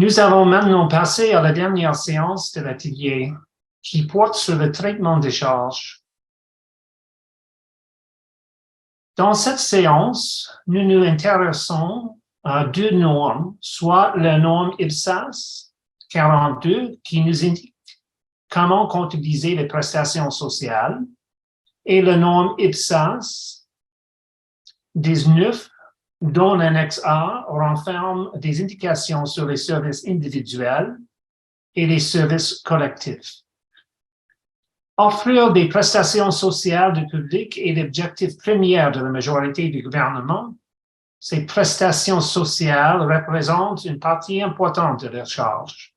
Nous allons maintenant passer à la dernière séance de l'atelier qui porte sur le traitement des charges. Dans cette séance, nous nous intéressons à deux normes, soit la norme IPSAS 42 qui nous indique comment comptabiliser les prestations sociales et la norme IPSAS 19 dont l'annexe A renferme des indications sur les services individuels et les services collectifs. Offrir des prestations sociales du public est l'objectif premier de la majorité du gouvernement. Ces prestations sociales représentent une partie importante de leurs charges.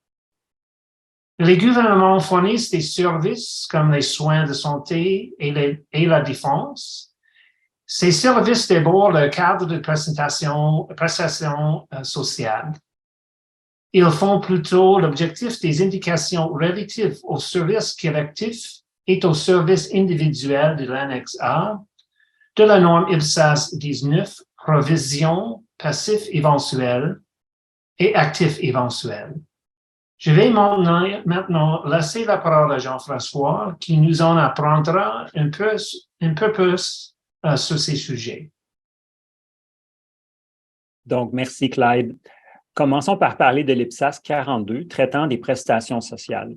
Les gouvernements fournissent des services comme les soins de santé et la défense. Ces services débordent le cadre de prestations sociales. Ils font plutôt l'objectif des indications relatives aux services collectifs et aux services individuels de l'annexe A de la norme IPSAS 19, provision, passif éventuel et actif éventuel. Je vais maintenant laisser la parole à Jean-François qui nous en apprendra un peu plus sur ces sujets. Donc, merci Clyde. Commençons par parler de l'IPSAS 42 traitant des prestations sociales.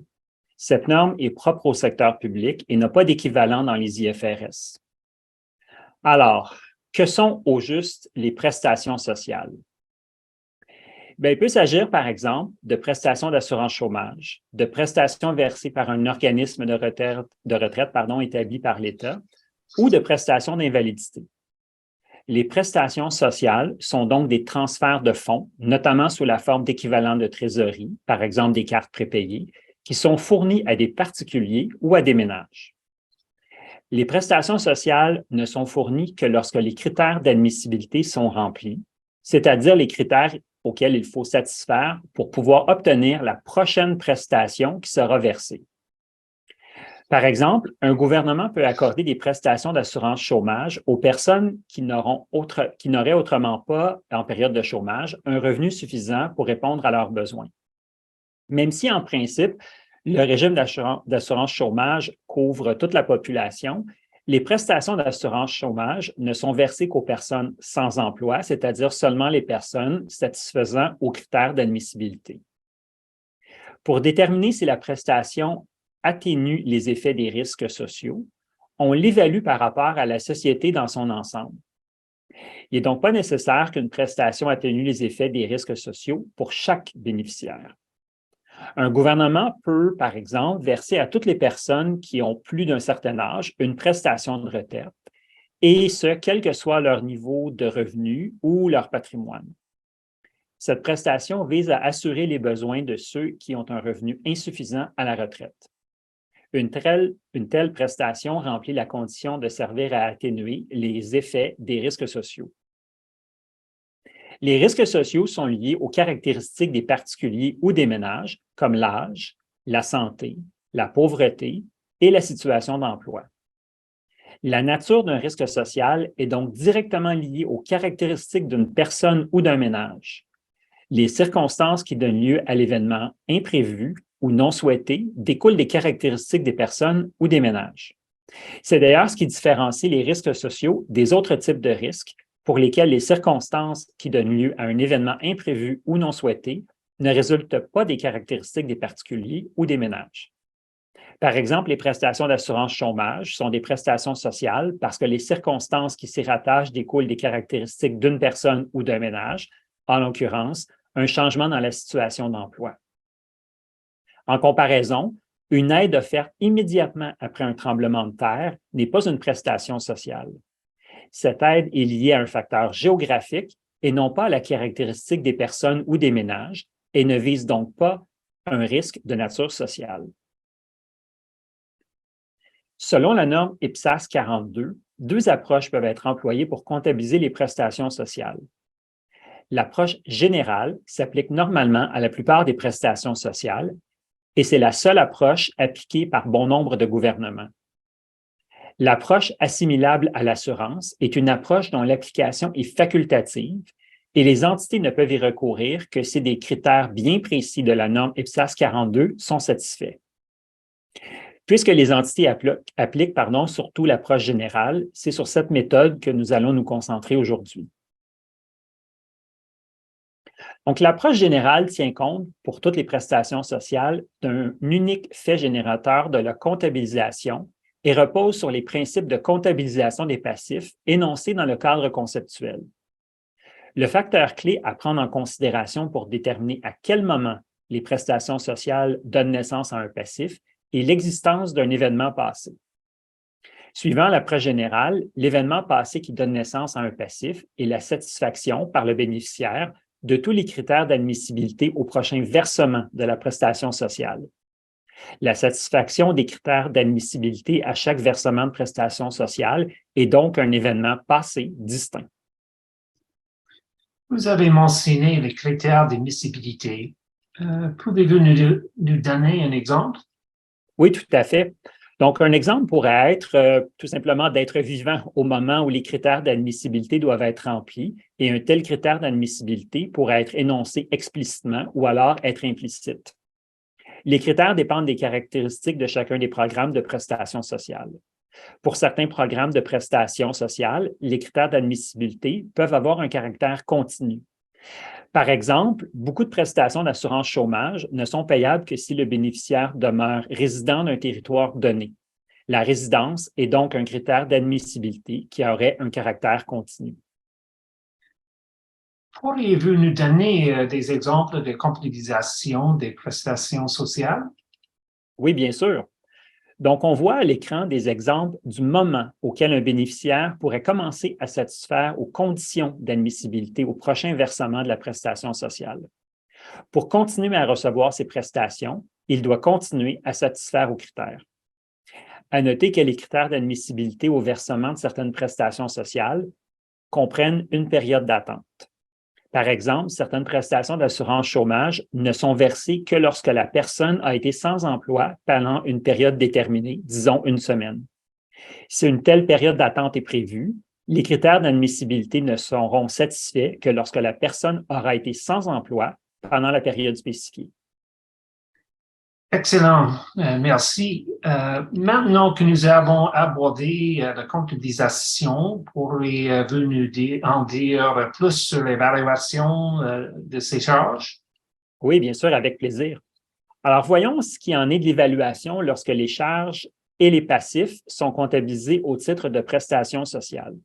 Cette norme est propre au secteur public et n'a pas d'équivalent dans les IFRS. Alors, que sont au juste les prestations sociales? Bien, il peut s'agir, par exemple, de prestations d'assurance chômage, de prestations versées par un organisme de retraite établi par l'État ou de prestations d'invalidité. Les prestations sociales sont donc des transferts de fonds, notamment sous la forme d'équivalents de trésorerie, par exemple des cartes prépayées, qui sont fournis à des particuliers ou à des ménages. Les prestations sociales ne sont fournies que lorsque les critères d'admissibilité sont remplis, c'est-à-dire les critères auxquels il faut satisfaire pour pouvoir obtenir la prochaine prestation qui sera versée. Par exemple, un gouvernement peut accorder des prestations d'assurance chômage aux personnes qui n'auraient autrement pas, en période de chômage, un revenu suffisant pour répondre à leurs besoins. Même si, en principe, le régime d'assurance chômage couvre toute la population, les prestations d'assurance chômage ne sont versées qu'aux personnes sans emploi, c'est-à-dire seulement les personnes satisfaisant aux critères d'admissibilité. Pour déterminer si la prestation atténue les effets des risques sociaux, on l'évalue par rapport à la société dans son ensemble. Il n'est donc pas nécessaire qu'une prestation atténue les effets des risques sociaux pour chaque bénéficiaire. Un gouvernement peut, par exemple, verser à toutes les personnes qui ont plus d'un certain âge une prestation de retraite, et ce, quel que soit leur niveau de revenu ou leur patrimoine. Cette prestation vise à assurer les besoins de ceux qui ont un revenu insuffisant à la retraite. Une telle prestation remplit la condition de servir à atténuer les effets des risques sociaux. Les risques sociaux sont liés aux caractéristiques des particuliers ou des ménages, comme l'âge, la santé, la pauvreté et la situation d'emploi. La nature d'un risque social est donc directement liée aux caractéristiques d'une personne ou d'un ménage. Les circonstances qui donnent lieu à l'événement imprévu ou non souhaité découlent des caractéristiques des personnes ou des ménages. C'est d'ailleurs ce qui différencie les risques sociaux des autres types de risques pour lesquels les circonstances qui donnent lieu à un événement imprévu ou non souhaité ne résultent pas des caractéristiques des particuliers ou des ménages. Par exemple, les prestations d'assurance chômage sont des prestations sociales parce que les circonstances qui s'y rattachent découlent des caractéristiques d'une personne ou d'un ménage, en l'occurrence, un changement dans la situation d'emploi. En comparaison, une aide offerte immédiatement après un tremblement de terre n'est pas une prestation sociale. Cette aide est liée à un facteur géographique et non pas à la caractéristique des personnes ou des ménages et ne vise donc pas un risque de nature sociale. Selon la norme IPSAS 42, deux approches peuvent être employées pour comptabiliser les prestations sociales. L'approche générale s'applique normalement à la plupart des prestations sociales et c'est la seule approche appliquée par bon nombre de gouvernements. L'approche assimilable à l'assurance est une approche dont l'application est facultative et les entités ne peuvent y recourir que si des critères bien précis de la norme IPSAS 42 sont satisfaits. Puisque les entités appliquent surtout l'approche générale, c'est sur cette méthode que nous allons nous concentrer aujourd'hui. Donc, l'approche générale tient compte, pour toutes les prestations sociales, d'un unique fait générateur de la comptabilisation et repose sur les principes de comptabilisation des passifs énoncés dans le cadre conceptuel. Le facteur clé à prendre en considération pour déterminer à quel moment les prestations sociales donnent naissance à un passif est l'existence d'un événement passé. Suivant l'approche générale, l'événement passé qui donne naissance à un passif est la satisfaction par le bénéficiaire de tous les critères d'admissibilité au prochain versement de la prestation sociale. La satisfaction des critères d'admissibilité à chaque versement de prestation sociale est donc un événement passé distinct. Vous avez mentionné les critères d'admissibilité. Pouvez-vous nous donner un exemple? Oui, tout à fait. Donc, un exemple pourrait être tout simplement d'être vivant au moment où les critères d'admissibilité doivent être remplis, et un tel critère d'admissibilité pourrait être énoncé explicitement ou alors être implicite. Les critères dépendent des caractéristiques de chacun des programmes de prestations sociales. Pour certains programmes de prestations sociales, les critères d'admissibilité peuvent avoir un caractère continu. Par exemple, beaucoup de prestations d'assurance chômage ne sont payables que si le bénéficiaire demeure résident d'un territoire donné. La résidence est donc un critère d'admissibilité qui aurait un caractère continu. Pourriez-vous nous donner des exemples de comptabilisation des prestations sociales? Oui, bien sûr. Donc, on voit à l'écran des exemples du moment auquel un bénéficiaire pourrait commencer à satisfaire aux conditions d'admissibilité au prochain versement de la prestation sociale. Pour continuer à recevoir ces prestations, il doit continuer à satisfaire aux critères. À noter que les critères d'admissibilité au versement de certaines prestations sociales comprennent une période d'attente. Par exemple, certaines prestations d'assurance chômage ne sont versées que lorsque la personne a été sans emploi pendant une période déterminée, disons une semaine. Si une telle période d'attente est prévue, les critères d'admissibilité ne seront satisfaits que lorsque la personne aura été sans emploi pendant la période spécifiée. Excellent, merci. Maintenant que nous avons abordé la comptabilisation, pourriez-vous nous en dire plus sur l'évaluation de ces charges? Oui, bien sûr, avec plaisir. Alors, voyons ce qui en est de l'évaluation lorsque les charges et les passifs sont comptabilisés au titre de prestations sociales.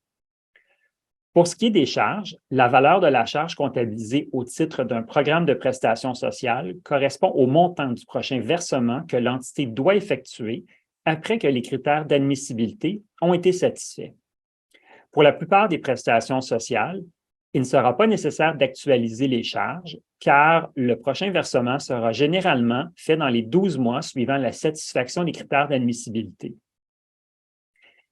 Pour ce qui est des charges, la valeur de la charge comptabilisée au titre d'un programme de prestations sociales correspond au montant du prochain versement que l'entité doit effectuer après que les critères d'admissibilité ont été satisfaits. Pour la plupart des prestations sociales, il ne sera pas nécessaire d'actualiser les charges car le prochain versement sera généralement fait dans les 12 mois suivant la satisfaction des critères d'admissibilité.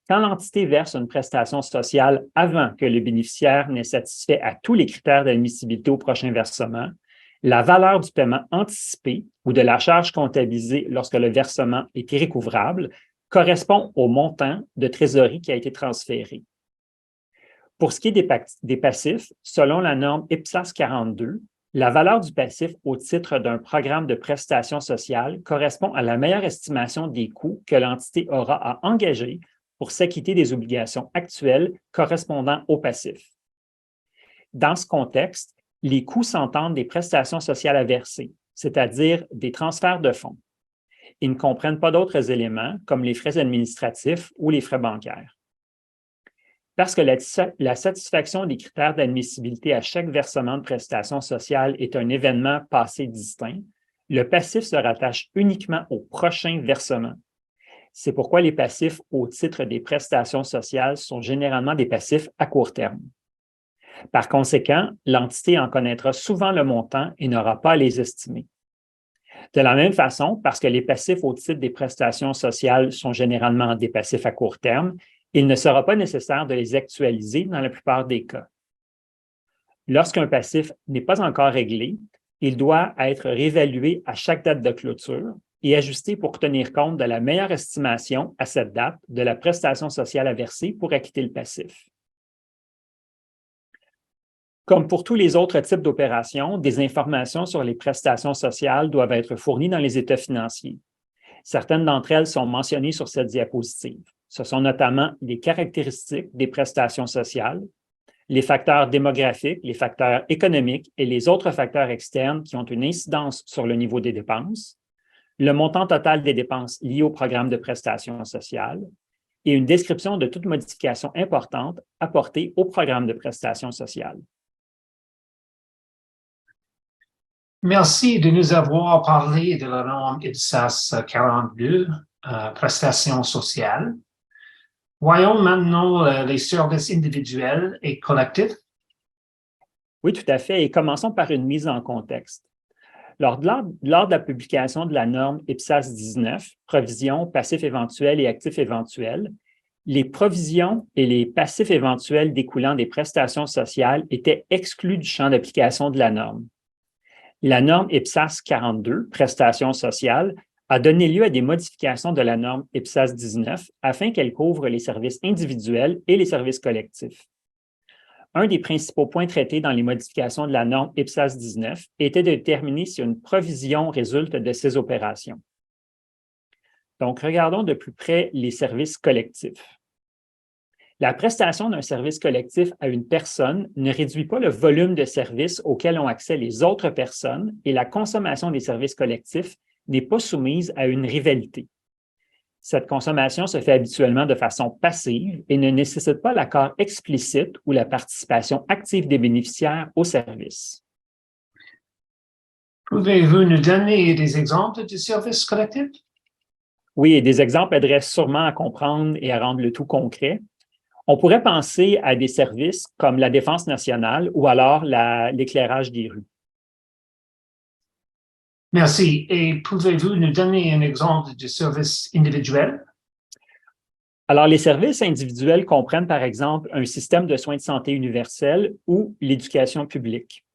Quand l'entité verse une prestation sociale avant que le bénéficiaire n'ait satisfait à tous les critères d'admissibilité au prochain versement, la valeur du paiement anticipé ou de la charge comptabilisée lorsque le versement est irrécouvrable correspond au montant de trésorerie qui a été transféré. Pour ce qui est des passifs, selon la norme IPSAS 42, la valeur du passif au titre d'un programme de prestation sociale correspond à la meilleure estimation des coûts que l'entité aura à engager pour s'acquitter des obligations actuelles correspondant au passif. Dans ce contexte, les coûts s'entendent des prestations sociales à verser, c'est-à-dire des transferts de fonds. Ils ne comprennent pas d'autres éléments comme les frais administratifs ou les frais bancaires. Parce que la satisfaction des critères d'admissibilité à chaque versement de prestations sociales est un événement passé distinct, le passif se rattache uniquement au prochain versement. C'est pourquoi les passifs au titre des prestations sociales sont généralement des passifs à court terme. Par conséquent, l'entité en connaîtra souvent le montant et n'aura pas à les estimer. De la même façon, parce que les passifs au titre des prestations sociales sont généralement des passifs à court terme, il ne sera pas nécessaire de les actualiser dans la plupart des cas. Lorsqu'un passif n'est pas encore réglé, il doit être réévalué à chaque date de clôture et ajusté pour tenir compte de la meilleure estimation à cette date de la prestation sociale à verser pour acquitter le passif. Comme pour tous les autres types d'opérations, des informations sur les prestations sociales doivent être fournies dans les états financiers. Certaines d'entre elles sont mentionnées sur cette diapositive. Ce sont notamment les caractéristiques des prestations sociales, les facteurs démographiques, les facteurs économiques et les autres facteurs externes qui ont une incidence sur le niveau des dépenses, le montant total des dépenses liées au programme de prestations sociales et une description de toute modification importante apportée au programme de prestations sociales. Merci de nous avoir parlé de la norme IPSAS 42, prestations sociales. Voyons maintenant les services individuels et collectifs. Oui, tout à fait. Et commençons par une mise en contexte. Lors de la publication de la norme IPSAS 19, provisions, passifs éventuels et actifs éventuels, les provisions et les passifs éventuels découlant des prestations sociales étaient exclus du champ d'application de la norme. La norme IPSAS 42, prestations sociales, a donné lieu à des modifications de la norme IPSAS 19 afin qu'elle couvre les services individuels et les services collectifs. Un des principaux points traités dans les modifications de la norme IPSAS 19 était de déterminer si une provision résulte de ces opérations. Donc, regardons de plus près les services collectifs. La prestation d'un service collectif à une personne ne réduit pas le volume de services auxquels ont accès les autres personnes et la consommation des services collectifs n'est pas soumise à une rivalité. Cette consommation se fait habituellement de façon passive et ne nécessite pas l'accord explicite ou la participation active des bénéficiaires au service. Pouvez-vous nous donner des exemples de services collectifs? Oui, et des exemples aideraient sûrement à comprendre et à rendre le tout concret. On pourrait penser à des services comme la défense nationale ou alors l'éclairage des rues. Merci. Et pouvez-vous nous donner un exemple de service individuel? Alors, les services individuels comprennent, par exemple, un système de soins de santé universel ou l'éducation publique.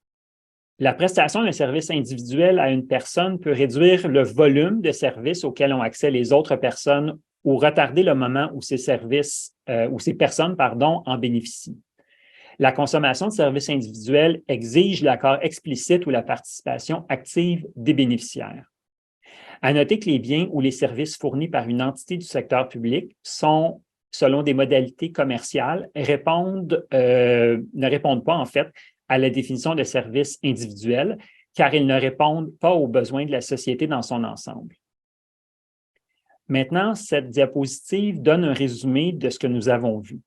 La prestation d'un service individuel à une personne peut réduire le volume de services auxquels ont accès les autres personnes ou retarder le moment où ces personnes en bénéficient. La consommation de services individuels exige l'accord explicite ou la participation active des bénéficiaires. À noter que les biens ou les services fournis par une entité du secteur public sont, selon des modalités commerciales, ne répondent pas en fait à la définition de services individuels, car ils ne répondent pas aux besoins de la société dans son ensemble. Maintenant, cette diapositive donne un résumé de ce que nous avons vu.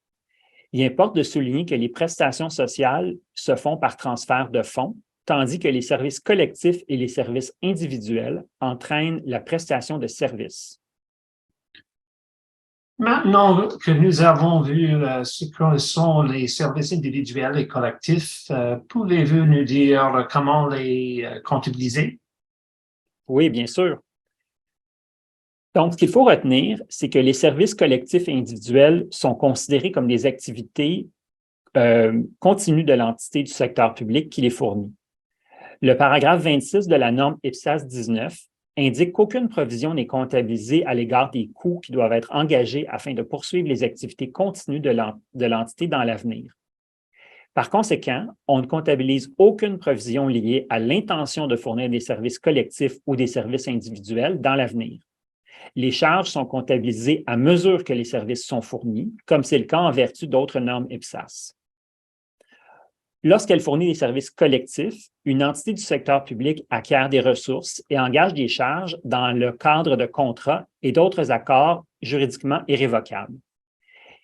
Il importe de souligner que les prestations sociales se font par transfert de fonds, tandis que les services collectifs et les services individuels entraînent la prestation de services. Maintenant que nous avons vu ce que sont les services individuels et collectifs, pouvez-vous nous dire comment les comptabiliser? Oui, bien sûr. Donc, ce qu'il faut retenir, c'est que les services collectifs et individuels sont considérés comme des activités continues de l'entité du secteur public qui les fournit. Le paragraphe 26 de la norme IPSAS 19 indique qu'aucune provision n'est comptabilisée à l'égard des coûts qui doivent être engagés afin de poursuivre les activités continues de l'entité dans l'avenir. Par conséquent, on ne comptabilise aucune provision liée à l'intention de fournir des services collectifs ou des services individuels dans l'avenir. Les charges sont comptabilisées à mesure que les services sont fournis, comme c'est le cas en vertu d'autres normes IPSAS. Lorsqu'elle fournit des services collectifs, une entité du secteur public acquiert des ressources et engage des charges dans le cadre de contrats et d'autres accords juridiquement irrévocables.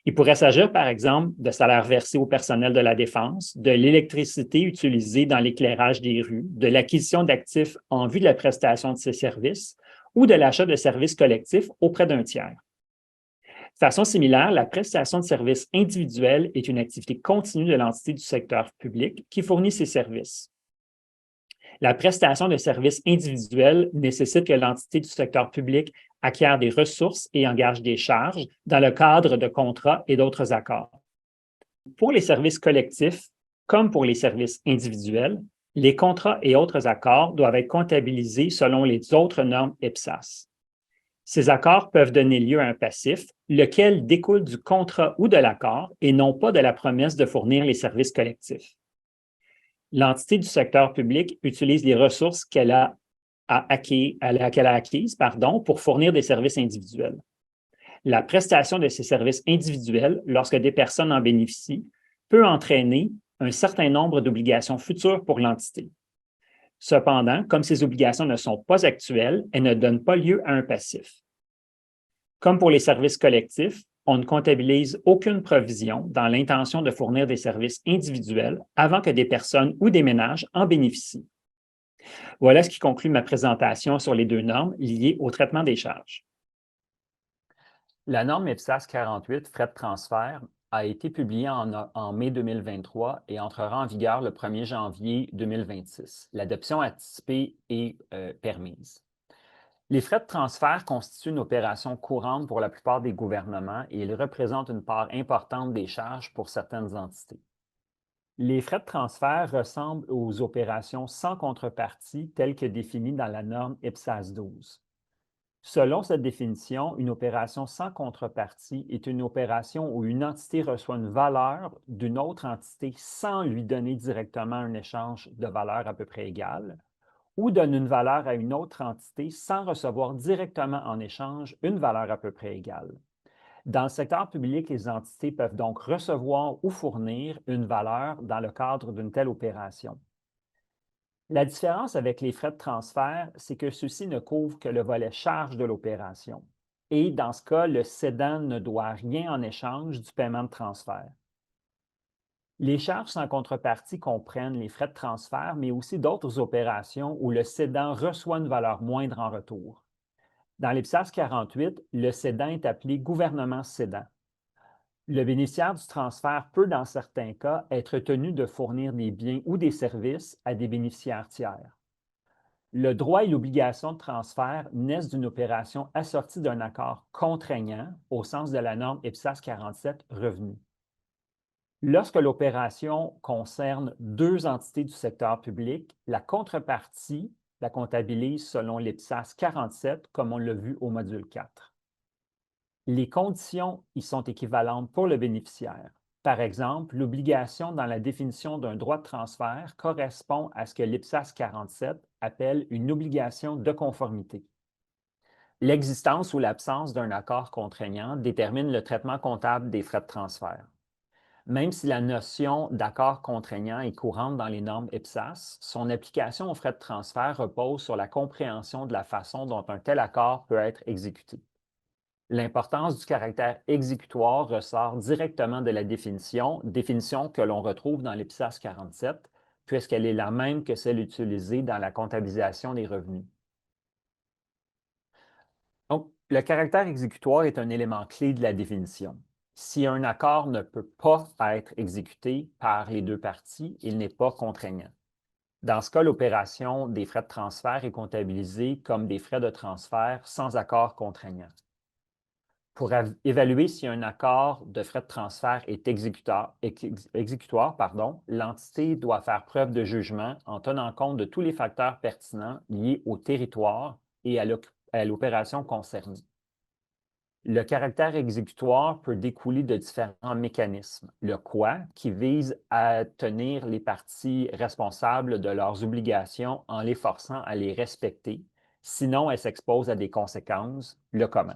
Il pourrait s'agir, par exemple, de salaires versés au personnel de la défense, de l'électricité utilisée dans l'éclairage des rues, de l'acquisition d'actifs en vue de la prestation de ces services ou de l'achat de services collectifs auprès d'un tiers. De façon similaire, la prestation de services individuels est une activité continue de l'entité du secteur public qui fournit ces services. La prestation de services individuels nécessite que l'entité du secteur public acquiert des ressources et engage des charges dans le cadre de contrats et d'autres accords. Pour les services collectifs, comme pour les services individuels, les contrats et autres accords doivent être comptabilisés selon les autres normes IPSAS. Ces accords peuvent donner lieu à un passif, lequel découle du contrat ou de l'accord et non pas de la promesse de fournir les services collectifs. L'entité du secteur public utilise les ressources qu'elle a acquises pour fournir des services individuels. La prestation de ces services individuels, lorsque des personnes en bénéficient, peut entraîner un certain nombre d'obligations futures pour l'entité. Cependant, comme ces obligations ne sont pas actuelles, elles ne donnent pas lieu à un passif. Comme pour les services collectifs, on ne comptabilise aucune provision dans l'intention de fournir des services individuels avant que des personnes ou des ménages en bénéficient. Voilà ce qui conclut ma présentation sur les deux normes liées au traitement des charges. La norme EPSAS 48, frais de transfert, a été publiée en mai 2023 et entrera en vigueur le 1er janvier 2026. L'adoption anticipée est permise. Les frais de transfert constituent une opération courante pour la plupart des gouvernements et ils représentent une part importante des charges pour certaines entités. Les frais de transfert ressemblent aux opérations sans contrepartie telles que définies dans la norme EPSAS 12. Selon cette définition, une opération sans contrepartie est une opération où une entité reçoit une valeur d'une autre entité sans lui donner directement un échange de valeur à peu près égale, ou donne une valeur à une autre entité sans recevoir directement en échange une valeur à peu près égale. Dans le secteur public, les entités peuvent donc recevoir ou fournir une valeur dans le cadre d'une telle opération. La différence avec les frais de transfert, c'est que ceux-ci ne couvrent que le volet charge de l'opération. Et dans ce cas, le cédant ne doit rien en échange du paiement de transfert. Les charges sans contrepartie comprennent les frais de transfert, mais aussi d'autres opérations où le cédant reçoit une valeur moindre en retour. Dans l'EPSAS 48, le cédant est appelé gouvernement cédant. Le bénéficiaire du transfert peut, dans certains cas, être tenu de fournir des biens ou des services à des bénéficiaires tiers. Le droit et l'obligation de transfert naissent d'une opération assortie d'un accord contraignant au sens de la norme EPSAS 47 Revenu. Lorsque l'opération concerne deux entités du secteur public, la contrepartie la comptabilise selon l'EPSAS 47 comme on l'a vu au module 4. Les conditions y sont équivalentes pour le bénéficiaire. Par exemple, l'obligation dans la définition d'un droit de transfert correspond à ce que l'EPSAS 47 appelle une obligation de conformité. L'existence ou l'absence d'un accord contraignant détermine le traitement comptable des frais de transfert. Même si la notion d'accord contraignant est courante dans les normes EPSAS, son application aux frais de transfert repose sur la compréhension de la façon dont un tel accord peut être exécuté. L'importance du caractère exécutoire ressort directement de la définition que l'on retrouve dans l'EPSAS 47, puisqu'elle est la même que celle utilisée dans la comptabilisation des revenus. Donc, le caractère exécutoire est un élément clé de la définition. Si un accord ne peut pas être exécuté par les deux parties, il n'est pas contraignant. Dans ce cas, l'opération des frais de transfert est comptabilisée comme des frais de transfert sans accord contraignant. Pour évaluer si un accord de frais de transfert est exécutoire, l'entité doit faire preuve de jugement en tenant compte de tous les facteurs pertinents liés au territoire et à l'opération concernée. Le caractère exécutoire peut découler de différents mécanismes. Le quoi, qui vise à tenir les parties responsables de leurs obligations en les forçant à les respecter, sinon elles s'exposent à des conséquences. Le comment.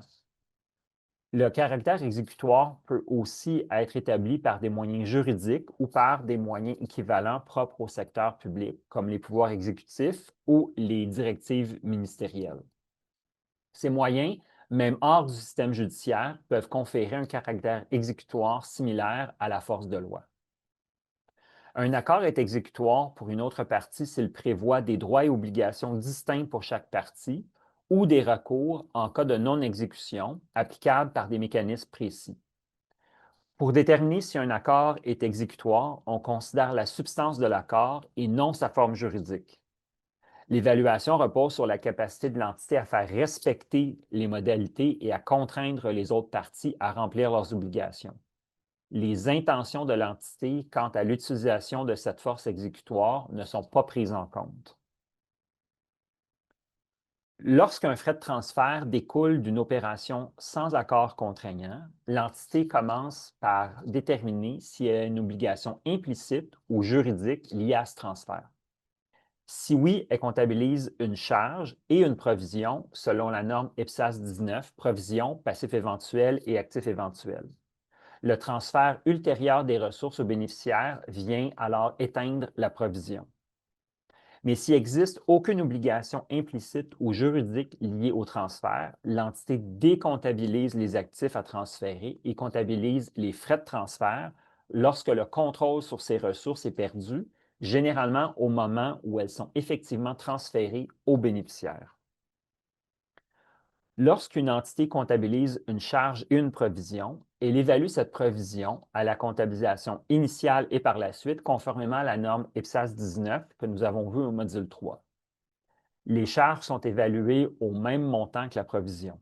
Le caractère exécutoire peut aussi être établi par des moyens juridiques ou par des moyens équivalents propres au secteur public, comme les pouvoirs exécutifs ou les directives ministérielles. Ces moyens, même hors du système judiciaire, peuvent conférer un caractère exécutoire similaire à la force de loi. Un accord est exécutoire pour une autre partie s'il prévoit des droits et obligations distincts pour chaque partie ou des recours en cas de non-exécution applicables par des mécanismes précis. Pour déterminer si un accord est exécutoire, on considère la substance de l'accord et non sa forme juridique. L'évaluation repose sur la capacité de l'entité à faire respecter les modalités et à contraindre les autres parties à remplir leurs obligations. Les intentions de l'entité quant à l'utilisation de cette force exécutoire ne sont pas prises en compte. Lorsqu'un frais de transfert découle d'une opération sans accord contraignant, l'entité commence par déterminer s'il y a une obligation implicite ou juridique liée à ce transfert. Si oui, elle comptabilise une charge et une provision selon la norme EPSAS 19, provision, passif éventuel et actif éventuel. Le transfert ultérieur des ressources aux bénéficiaires vient alors éteindre la provision. Mais s'il n'existe aucune obligation implicite ou juridique liée au transfert, l'entité décomptabilise les actifs à transférer et comptabilise les frais de transfert lorsque le contrôle sur ces ressources est perdu, généralement au moment où elles sont effectivement transférées aux bénéficiaires. Lorsqu'une entité comptabilise une charge et une provision, elle évalue cette provision à la comptabilisation initiale et par la suite, conformément à la norme EPSAS 19 que nous avons vue au module 3. Les charges sont évaluées au même montant que la provision.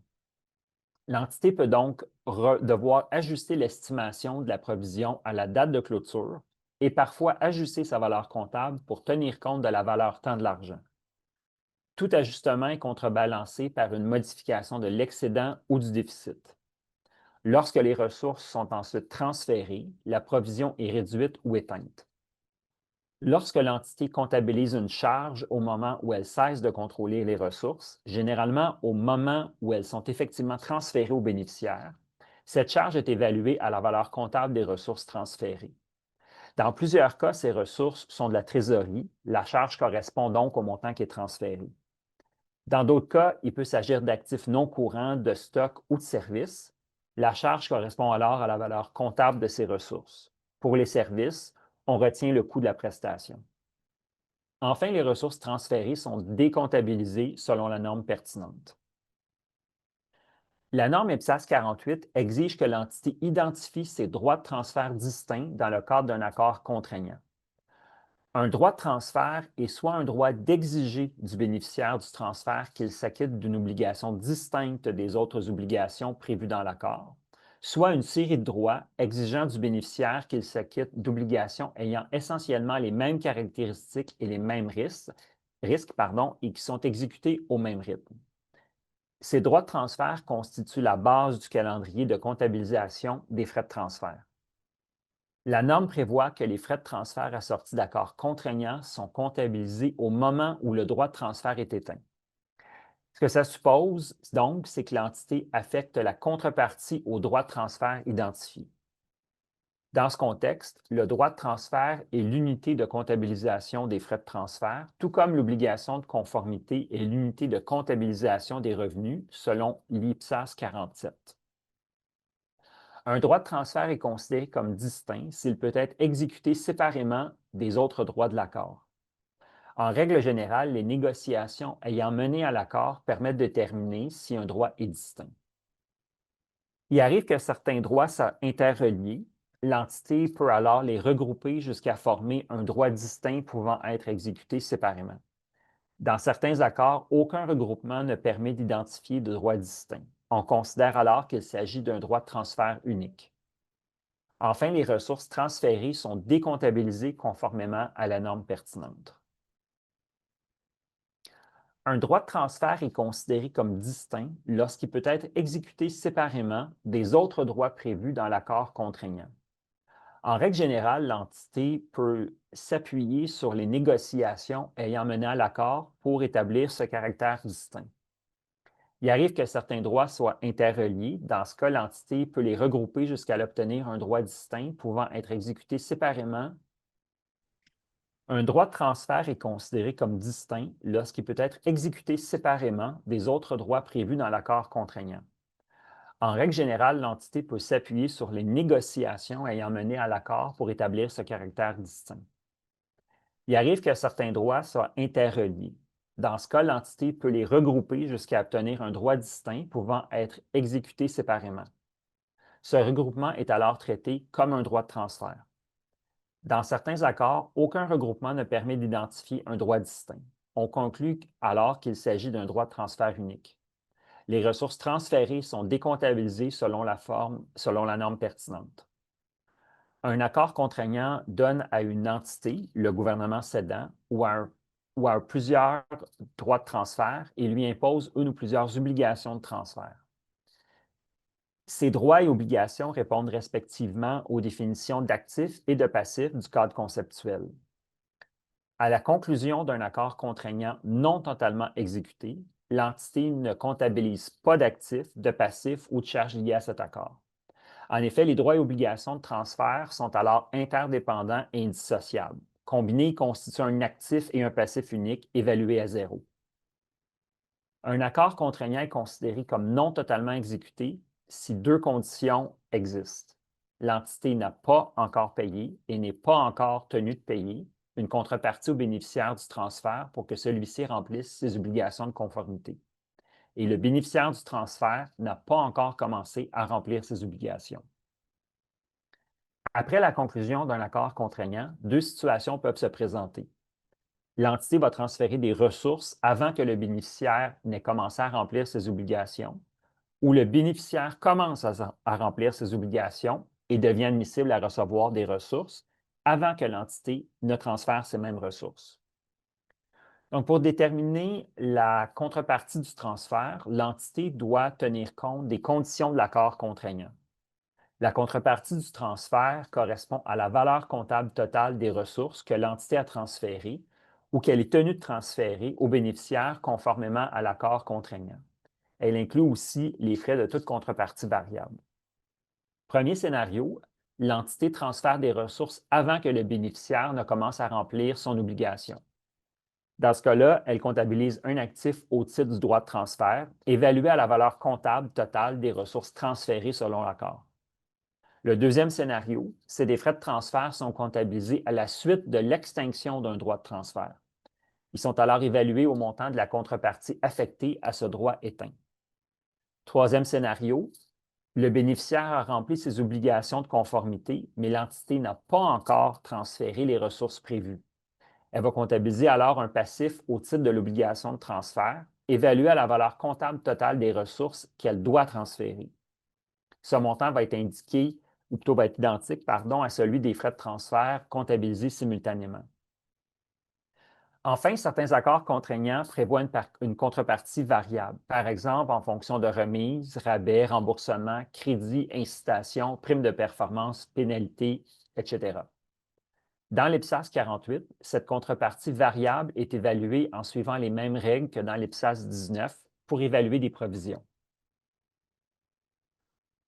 L'entité peut donc devoir ajuster l'estimation de la provision à la date de clôture et parfois ajuster sa valeur comptable pour tenir compte de la valeur temps de l'argent. Tout ajustement est contrebalancé par une modification de l'excédent ou du déficit. Lorsque les ressources sont ensuite transférées, la provision est réduite ou éteinte. Lorsque l'entité comptabilise une charge au moment où elle cesse de contrôler les ressources, généralement au moment où elles sont effectivement transférées aux bénéficiaires, cette charge est évaluée à la valeur comptable des ressources transférées. Dans plusieurs cas, ces ressources sont de la trésorerie. La charge correspond donc au montant qui est transféré. Dans d'autres cas, il peut s'agir d'actifs non courants, de stock ou de services. La charge correspond alors à la valeur comptable de ces ressources. Pour les services, on retient le coût de la prestation. Enfin, les ressources transférées sont décomptabilisées selon la norme pertinente. La norme EPSAS 48 exige que l'entité identifie ses droits de transfert distincts dans le cadre d'un accord contraignant. Un droit de transfert est soit un droit d'exiger du bénéficiaire du transfert qu'il s'acquitte d'une obligation distincte des autres obligations prévues dans l'accord, soit une série de droits exigeant du bénéficiaire qu'il s'acquitte d'obligations ayant essentiellement les mêmes caractéristiques et les mêmes risques et qui sont exécutés au même rythme. Ces droits de transfert constituent la base du calendrier de comptabilisation des frais de transfert. La norme prévoit que les frais de transfert assortis d'accords contraignants sont comptabilisés au moment où le droit de transfert est éteint. Ce que ça suppose, donc, c'est que l'entité affecte la contrepartie au droit de transfert identifié. Dans ce contexte, le droit de transfert est l'unité de comptabilisation des frais de transfert, tout comme l'obligation de conformité est l'unité de comptabilisation des revenus selon l'IPSAS 47. Un droit de transfert est considéré comme distinct s'il peut être exécuté séparément des autres droits de l'accord. En règle générale, les négociations ayant mené à l'accord permettent de déterminer si un droit est distinct. Il arrive que certains droits soient interreliés. L'entité peut alors les regrouper jusqu'à former un droit distinct pouvant être exécuté séparément. Dans certains accords, aucun regroupement ne permet d'identifier de droit distinct. On considère alors qu'il s'agit d'un droit de transfert unique. Enfin, les ressources transférées sont décomptabilisées conformément à la norme pertinente. Un droit de transfert est considéré comme distinct lorsqu'il peut être exécuté séparément des autres droits prévus dans l'accord contraignant. En règle générale, l'entité peut s'appuyer sur les négociations ayant mené à l'accord pour établir ce caractère distinct. Il arrive que certains droits soient interreliés. Dans ce cas, l'entité peut les regrouper jusqu'à l'obtenir un droit distinct pouvant être exécuté séparément. Un droit de transfert est considéré comme distinct lorsqu'il peut être exécuté séparément des autres droits prévus dans l'accord contraignant. En règle générale, l'entité peut s'appuyer sur les négociations ayant mené à l'accord pour établir ce caractère distinct. Il arrive que certains droits soient interreliés. Dans ce cas, l'entité peut les regrouper jusqu'à obtenir un droit distinct pouvant être exécuté séparément. Ce regroupement est alors traité comme un droit de transfert. Dans certains accords, aucun regroupement ne permet d'identifier un droit distinct. On conclut alors qu'il s'agit d'un droit de transfert unique. Les ressources transférées sont décomptabilisées selon la norme pertinente. Un accord contraignant donne à une entité, le gouvernement cédant, ou à un ou a plusieurs droits de transfert et lui impose une ou plusieurs obligations de transfert. Ces droits et obligations répondent respectivement aux définitions d'actifs et de passifs du cadre conceptuel. À la conclusion d'un accord contraignant non totalement exécuté, l'entité ne comptabilise pas d'actifs, de passifs ou de charges liées à cet accord. En effet, les droits et obligations de transfert sont alors interdépendants et indissociables. Combinés, ils constituent un actif et un passif unique évalué à zéro. Un accord contraignant est considéré comme non totalement exécuté si deux conditions existent. L'entité n'a pas encore payé et n'est pas encore tenue de payer une contrepartie au bénéficiaire du transfert pour que celui-ci remplisse ses obligations de conformité. Et le bénéficiaire du transfert n'a pas encore commencé à remplir ses obligations. Après la conclusion d'un accord contraignant, deux situations peuvent se présenter. L'entité va transférer des ressources avant que le bénéficiaire n'ait commencé à remplir ses obligations, ou le bénéficiaire commence à remplir ses obligations et devient admissible à recevoir des ressources avant que l'entité ne transfère ces mêmes ressources. Donc, pour déterminer la contrepartie du transfert, l'entité doit tenir compte des conditions de l'accord contraignant. La contrepartie du transfert correspond à la valeur comptable totale des ressources que l'entité a transférées ou qu'elle est tenue de transférer aux bénéficiaires conformément à l'accord contraignant. Elle inclut aussi les frais de toute contrepartie variable. Premier scénario, l'entité transfère des ressources avant que le bénéficiaire ne commence à remplir son obligation. Dans ce cas-là, elle comptabilise un actif au titre du droit de transfert, évalué à la valeur comptable totale des ressources transférées selon l'accord. Le deuxième scénario, c'est des frais de transfert sont comptabilisés à la suite de l'extinction d'un droit de transfert. Ils sont alors évalués au montant de la contrepartie affectée à ce droit éteint. Troisième scénario, le bénéficiaire a rempli ses obligations de conformité, mais l'entité n'a pas encore transféré les ressources prévues. Elle va comptabiliser alors un passif au titre de l'obligation de transfert, évalué à la valeur comptable totale des ressources qu'elle doit transférer. Ce montant va être indiqué, ou plutôt va être identique, à celui des frais de transfert comptabilisés simultanément. Enfin, certains accords contraignants prévoient une contrepartie variable, par exemple en fonction de remises, rabais, remboursements, crédits, incitations, primes de performance, pénalités, etc. Dans l'IPSAS 48, cette contrepartie variable est évaluée en suivant les mêmes règles que dans l'IPSAS 19 pour évaluer des provisions.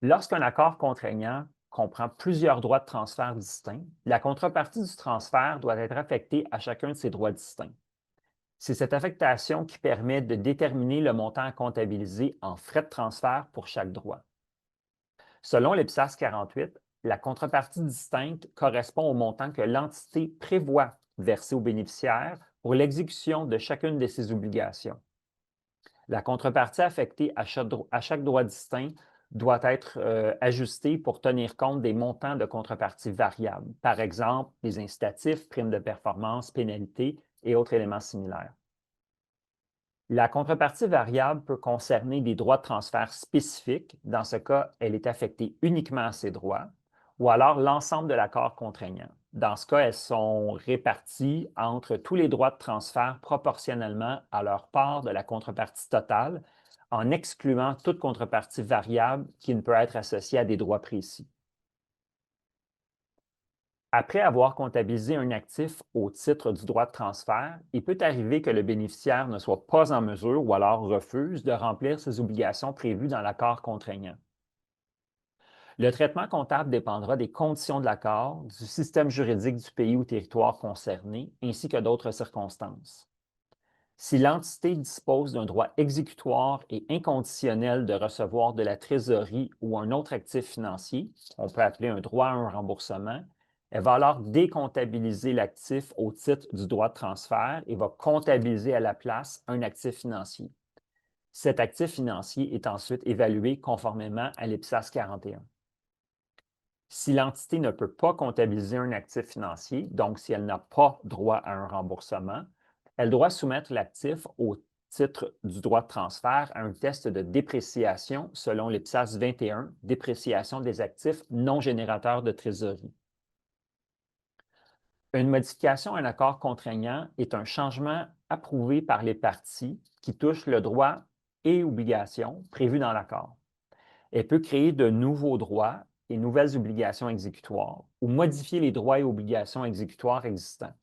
Lorsqu'un accord contraignant comprend plusieurs droits de transfert distincts, la contrepartie du transfert doit être affectée à chacun de ces droits distincts. C'est cette affectation qui permet de déterminer le montant à comptabiliser en frais de transfert pour chaque droit. Selon l'IPSAS 48, la contrepartie distincte correspond au montant que l'entité prévoit verser au bénéficiaire pour l'exécution de chacune de ses obligations. La contrepartie affectée à chaque droit distinct doit être ajustée pour tenir compte des montants de contrepartie variables, par exemple les incitatifs, primes de performance, pénalités et autres éléments similaires. La contrepartie variable peut concerner des droits de transfert spécifiques. Dans ce cas, elle est affectée uniquement à ces droits, ou alors l'ensemble de l'accord contraignant. Dans ce cas, elles sont réparties entre tous les droits de transfert proportionnellement à leur part de la contrepartie totale, en excluant toute contrepartie variable qui ne peut être associée à des droits précis. Après avoir comptabilisé un actif au titre du droit de transfert, il peut arriver que le bénéficiaire ne soit pas en mesure ou alors refuse de remplir ses obligations prévues dans l'accord contraignant. Le traitement comptable dépendra des conditions de l'accord, du système juridique du pays ou territoire concerné, ainsi que d'autres circonstances. Si l'entité dispose d'un droit exécutoire et inconditionnel de recevoir de la trésorerie ou un autre actif financier, on peut appeler un droit à un remboursement, elle va alors décomptabiliser l'actif au titre du droit de transfert et va comptabiliser à la place un actif financier. Cet actif financier est ensuite évalué conformément à l'IPSAS 41. Si l'entité ne peut pas comptabiliser un actif financier, donc si elle n'a pas droit à un remboursement, elle doit soumettre l'actif au titre du droit de transfert à un test de dépréciation selon l'IPSAS 21, dépréciation des actifs non générateurs de trésorerie. Une modification à un accord contraignant est un changement approuvé par les parties qui touche le droit et obligations prévus dans l'accord. Elle peut créer de nouveaux droits et nouvelles obligations exécutoires ou modifier les droits et obligations exécutoires existants.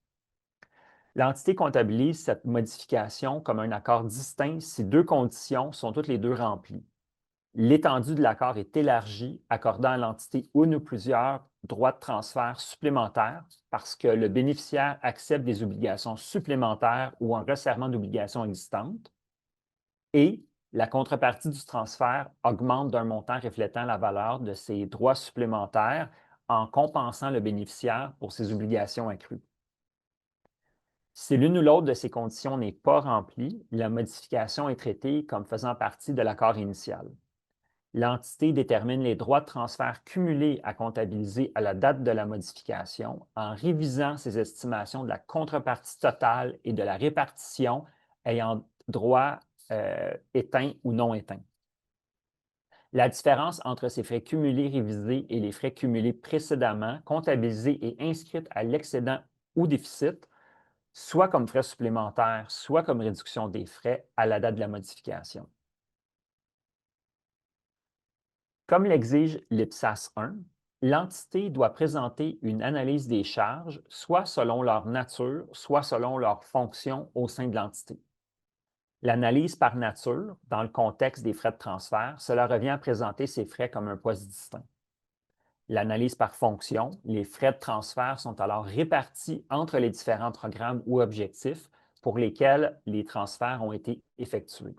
L'entité comptabilise cette modification comme un accord distinct si deux conditions sont toutes les deux remplies. L'étendue de l'accord est élargie, accordant à l'entité une ou plusieurs droits de transfert supplémentaires parce que le bénéficiaire accepte des obligations supplémentaires ou un resserrement d'obligations existantes. Et la contrepartie du transfert augmente d'un montant reflétant la valeur de ces droits supplémentaires en compensant le bénéficiaire pour ses obligations accrues. Si l'une ou l'autre de ces conditions n'est pas remplie, la modification est traitée comme faisant partie de l'accord initial. L'entité détermine les droits de transfert cumulés à comptabiliser à la date de la modification en révisant ses estimations de la contrepartie totale et de la répartition ayant droit éteints ou non éteints. La différence entre ces frais cumulés révisés et les frais cumulés précédemment comptabilisés et inscrits à l'excédent ou déficit, soit comme frais supplémentaires, soit comme réduction des frais à la date de la modification. Comme l'exige l'IPSAS 1, l'entité doit présenter une analyse des charges, soit selon leur nature, soit selon leur fonction au sein de l'entité. L'analyse par nature, dans le contexte des frais de transfert, cela revient à présenter ces frais comme un poste distinct. L'analyse par fonction, les frais de transfert sont alors répartis entre les différents programmes ou objectifs pour lesquels les transferts ont été effectués.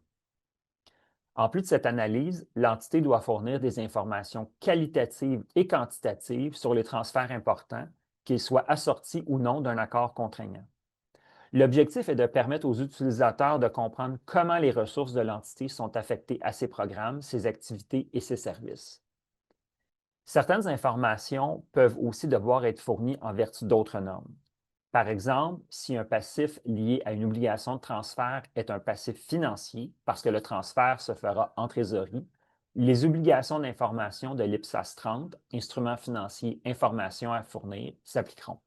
En plus de cette analyse, l'entité doit fournir des informations qualitatives et quantitatives sur les transferts importants, qu'ils soient assortis ou non d'un accord contraignant. L'objectif est de permettre aux utilisateurs de comprendre comment les ressources de l'entité sont affectées à ses programmes, ses activités et ses services. Certaines informations peuvent aussi devoir être fournies en vertu d'autres normes. Par exemple, si un passif lié à une obligation de transfert est un passif financier, parce que le transfert se fera en trésorerie, les obligations d'information de l'IPSAS 30, instruments financiers, informations à fournir, s'appliqueront.